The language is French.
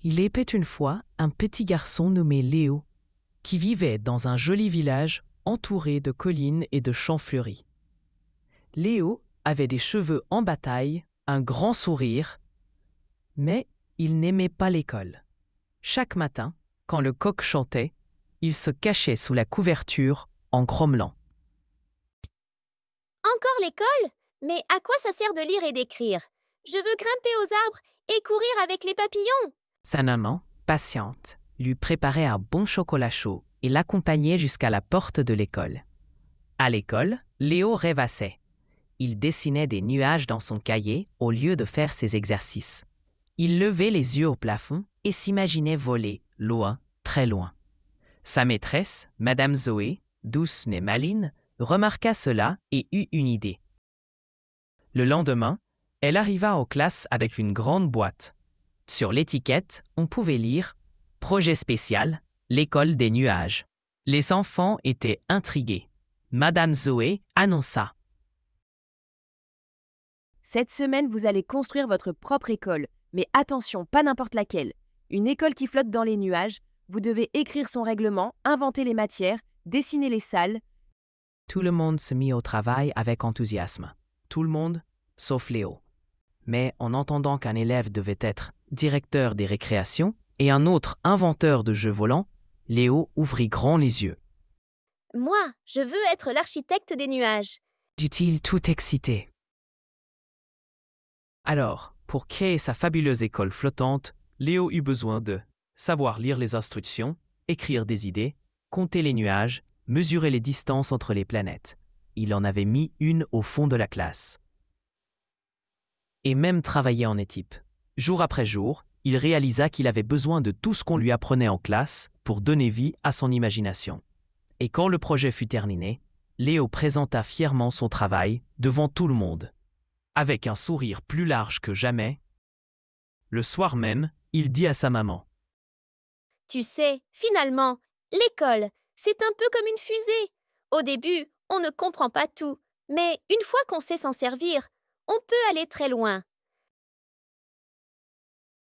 Il était une fois un petit garçon nommé Léo, qui vivait dans un joli village entouré de collines et de champs fleuris. Léo avait des cheveux en bataille, un grand sourire, mais il n'aimait pas l'école. Chaque matin, quand le coq chantait, il se cachait sous la couverture en grommelant. Encore l'école? Mais à quoi ça sert de lire et d'écrire? Je veux grimper aux arbres et courir avec les papillons. Sa maman, patiente, lui préparait un bon chocolat chaud et l'accompagnait jusqu'à la porte de l'école. À l'école, Léo rêvassait. Il dessinait des nuages dans son cahier au lieu de faire ses exercices. Il levait les yeux au plafond et s'imaginait voler, loin, très loin. Sa maîtresse, Madame Zoé, douce mais maligne, remarqua cela et eut une idée. Le lendemain, elle arriva aux classes avec une grande boîte. Sur l'étiquette, on pouvait lire « Projet spécial, l'école des nuages ». Les enfants étaient intrigués. Madame Zoé annonça. Cette semaine, vous allez construire votre propre école. Mais attention, pas n'importe laquelle. Une école qui flotte dans les nuages. Vous devez écrire son règlement, inventer les matières, dessiner les salles. Tout le monde se mit au travail avec enthousiasme. Tout le monde, sauf Léo. Mais en entendant qu'un élève devait être directeur des récréations et un autre inventeur de jeux volants, Léo ouvrit grand les yeux. Moi, je veux être l'architecte des nuages. Dit-il tout excité. Alors, pour créer sa fabuleuse école flottante, Léo eut besoin de savoir lire les instructions, écrire des idées, compter les nuages, mesurer les distances entre les planètes. Il en avait mis une au fond de la classe. Et même travailler en équipe. Jour après jour, il réalisa qu'il avait besoin de tout ce qu'on lui apprenait en classe pour donner vie à son imagination. Et quand le projet fut terminé, Léo présenta fièrement son travail devant tout le monde. Avec un sourire plus large que jamais, le soir même, il dit à sa maman. Tu sais, finalement, l'école, c'est un peu comme une fusée. Au début, on ne comprend pas tout, mais une fois qu'on sait s'en servir, on peut aller très loin.